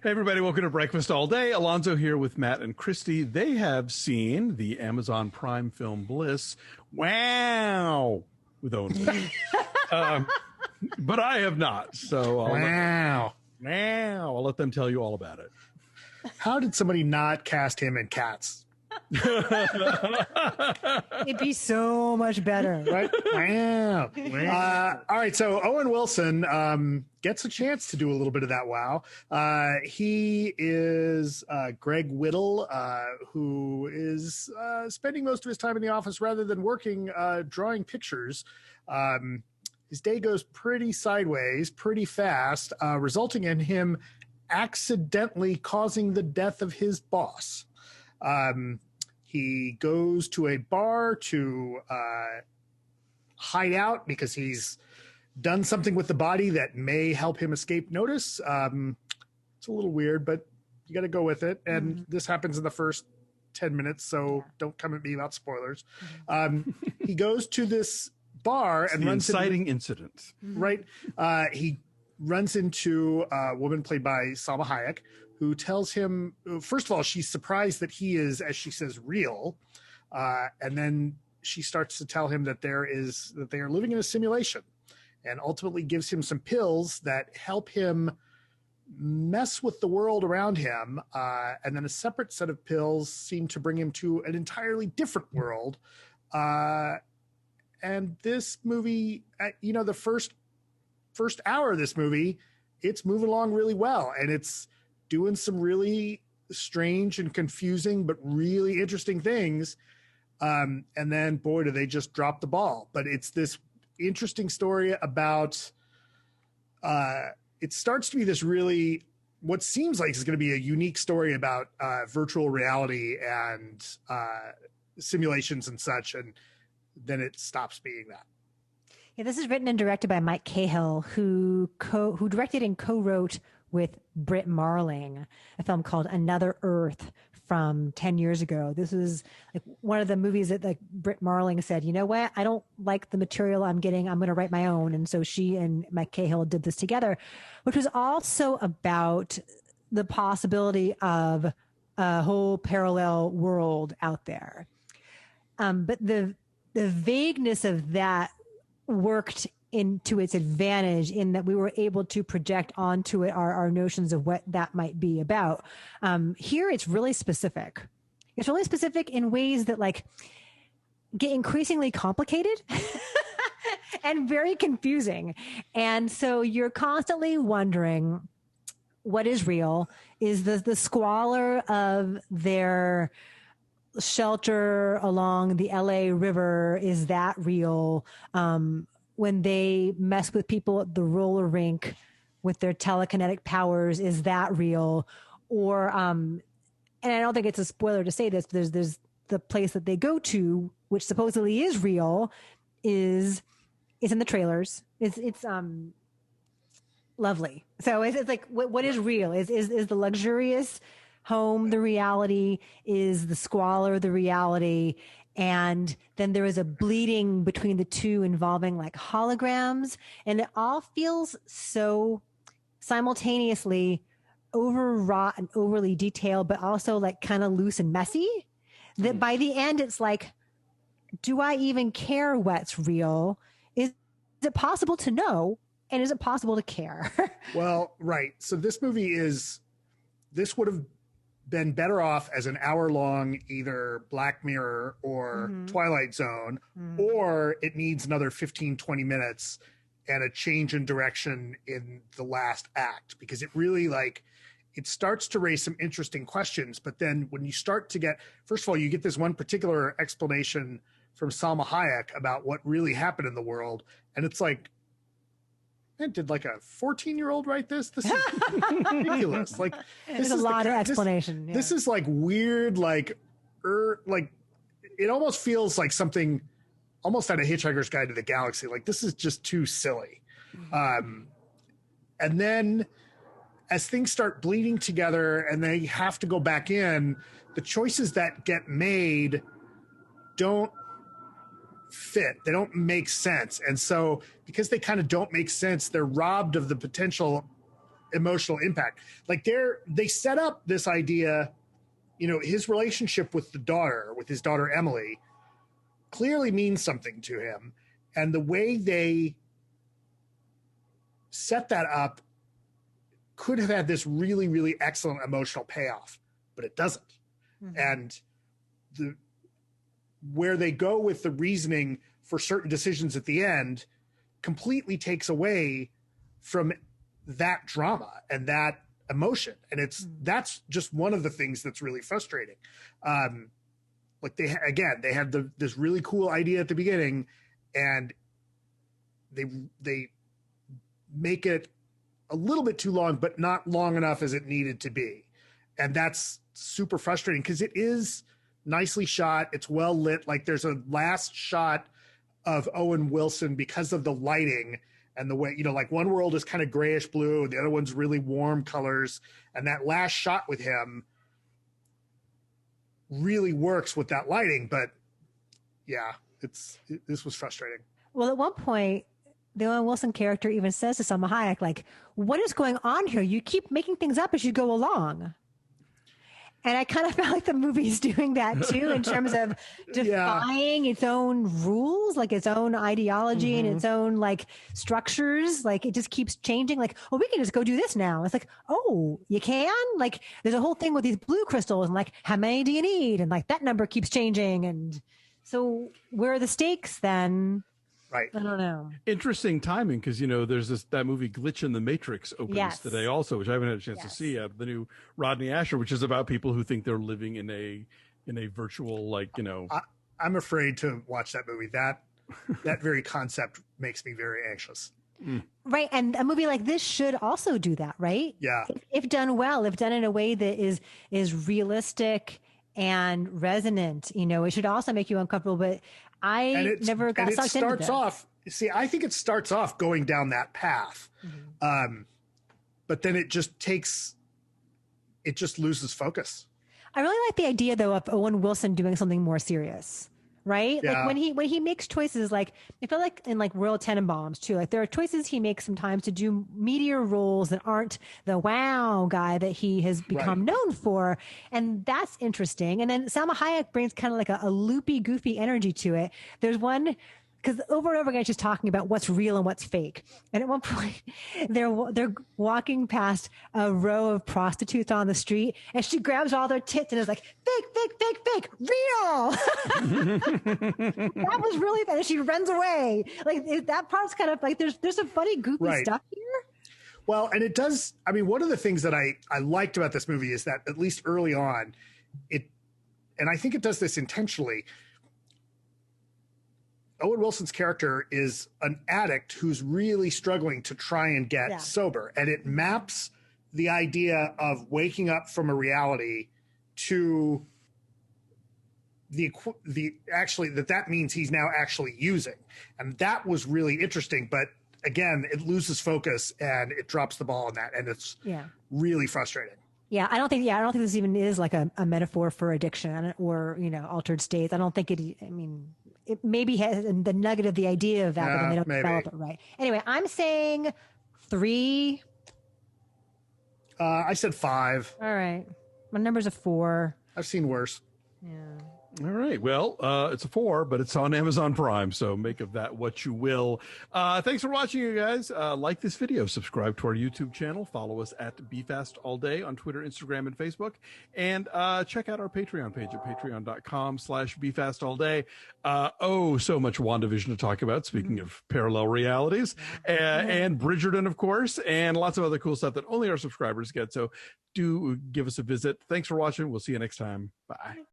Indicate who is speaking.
Speaker 1: Hey everybody, welcome to Breakfast All Day. Alonso here with Matt and Christy. They have seen the Amazon Prime film Bliss. Wow! With Owen. But I have not. So I'll let them tell you all about it.
Speaker 2: How did somebody not cast him in Cats?
Speaker 3: It'd be so much better.
Speaker 2: Right? Wow. All right. So Owen Wilson gets a chance to do a little bit of that wow. He is Greg Whittle, who is spending most of his time in the office rather than working, drawing pictures. His day goes pretty sideways, pretty fast, resulting in him accidentally causing the death of his boss. He goes to a bar to hide out because he's done something with the body that may help him escape notice. It's a little weird, but you got to go with it. And this happens in the first 10 minutes, so don't come at me about spoilers. He goes to this bar and runs into
Speaker 1: inciting incident.
Speaker 2: Right. He runs into a woman played by Salma Hayek, who tells him, first of all, she's surprised that he is, as she says, real. And then she starts to tell him that they are living in a simulation, and ultimately gives him some pills that help him mess with the world around him. And then a separate set of pills seem to bring him to an entirely different world. And this movie, the first hour of this movie, it's moving along really well. And it's doing some really strange and confusing, but really interesting things. And then, boy, do they just drop the ball. But it's this interesting story about, it starts to be this really, what seems like is going to be a unique story about virtual reality and simulations and such. And then it stops being that.
Speaker 3: Yeah, this is written and directed by Mike Cahill, who directed and co-wrote with Britt Marling a film called Another Earth from 10 years ago. This was like one of the movies that like Britt Marling said, you know what, I don't like the material I'm getting, I'm going to write my own. And so she and Mike Cahill did this together, which was also about the possibility of a whole parallel world out there. But the vagueness of that worked into its advantage in that we were able to project onto it our notions of what that might be about. Here, it's really specific. It's really specific in ways that like get increasingly complicated and very confusing. And so you're constantly wondering what is real. Is the squalor of their shelter along the LA River, is that real? When they mess with people at the roller rink with their telekinetic powers, is that real? Or, and I don't think it's a spoiler to say this, but there's the place that they go to, which supposedly is real, is in the trailers. It's lovely. So it's like, what is real? Is the luxurious home the reality? Is the squalor the reality? And then there is a bleeding between the two involving like holograms. And it all feels so simultaneously overwrought and overly detailed, but also like kind of loose and messy that by the end, it's like, do I even care what's real? Is it possible to know? And is it possible to care?
Speaker 2: Well, right. So this would have been better off as an hour-long either Black Mirror or Twilight Zone, or it needs another 15, 20 minutes and a change in direction in the last act, because it really it starts to raise some interesting questions. But then when you start to get, first of all, you get this one particular explanation from Salma Hayek about what really happened in the world. And it's like, did like a 14-year-old write this? This is ridiculous. Like,
Speaker 3: there's a lot of explanation.
Speaker 2: This is like weird, like it almost feels like something almost out of Hitchhiker's Guide to the Galaxy. Like, this is just too silly. And then as things start bleeding together and they have to go back in, the choices that get made don't fit. They don't make sense. And so because they kind of don't make sense, they're robbed of the potential emotional impact. Like they set up this idea, his relationship with his daughter Emily, clearly means something to him. And the way they set that up could have had this really, really excellent emotional payoff, but it doesn't. And where they go with the reasoning for certain decisions at the end completely takes away from that drama and that emotion. And that's just one of the things that's really frustrating. Like they had this really cool idea at the beginning, and they make it a little bit too long, but not long enough as it needed to be. And that's super frustrating because it is nicely shot. It's well lit. Like there's a last shot of Owen Wilson because of the lighting and the way, like one world is kind of grayish blue, the other one's really warm colors. And that last shot with him really works with that lighting. But yeah, this was frustrating.
Speaker 3: Well, at one point, the Owen Wilson character even says to Salma Hayek, like, what is going on here? You keep making things up as you go along. And I kind of felt like the movie's doing that too, in terms of defying its own rules, like its own ideology and its own like structures. Like it just keeps changing. Like, oh, we can just go do this now. It's like, oh, you can? Like there's a whole thing with these blue crystals and like, how many do you need? And like that number keeps changing. And so where are the stakes then?
Speaker 2: Right.
Speaker 3: I don't know.
Speaker 1: Interesting timing because, there's that movie Glitch in the Matrix opens today also, which I haven't had a chance to see. The new Rodney Asher, which is about people who think they're living in a virtual, like,
Speaker 2: I'm afraid to watch that movie. That very concept makes me very anxious.
Speaker 3: Right. And a movie like this should also do that, right?
Speaker 2: Yeah.
Speaker 3: If done well, if done in a way that is realistic and resonant, it should also make you uncomfortable. But I never got sucked into that.
Speaker 2: I think it starts off going down that path. But then it just loses focus.
Speaker 3: I really like the idea though of Owen Wilson doing something more serious, right?
Speaker 2: Yeah.
Speaker 3: Like when he makes choices, like I feel like in like Royal Tenenbaums too, like there are choices he makes sometimes to do meatier roles that aren't the wow guy that he has become known for. And that's interesting. And then Salma Hayek brings kind of like a loopy, goofy energy to it. There's one, because over and over again, she's talking about what's real and what's fake. And at one point, they're walking past a row of prostitutes on the street, and she grabs all their tits and is like, fake, fake, fake, fake, real. That was really fun. And she runs away. Like that part's kind of like there's some funny, goofy stuff here.
Speaker 2: Well, and it does. I mean, one of the things that I liked about this movie is that at least early on, and I think it does this intentionally. Owen Wilson's character is an addict who's really struggling to try and get sober. And it maps the idea of waking up from a reality to that means he's now actually using. And that was really interesting. But again, it loses focus and it drops the ball on that. And it's really frustrating.
Speaker 3: Yeah, I don't think this even is like a metaphor for addiction or, altered states. I don't think it maybe has the nugget of the idea of that, but then they don't develop it right. Anyway, I'm saying 3.
Speaker 2: I said 5.
Speaker 3: All right. My number's a 4.
Speaker 2: I've seen worse.
Speaker 3: Yeah.
Speaker 1: All right. Well, it's a 4, but it's on Amazon Prime, so make of that what you will. Thanks for watching, you guys. Like this video, subscribe to our YouTube channel, follow us at BeFastAllDay on Twitter, Instagram, and Facebook, and check out our Patreon page at patreon.com/BeFastAllDay. So much WandaVision to talk about, speaking of parallel realities, and Bridgerton, of course, and lots of other cool stuff that only our subscribers get. So do give us a visit. Thanks for watching. We'll see you next time. Bye.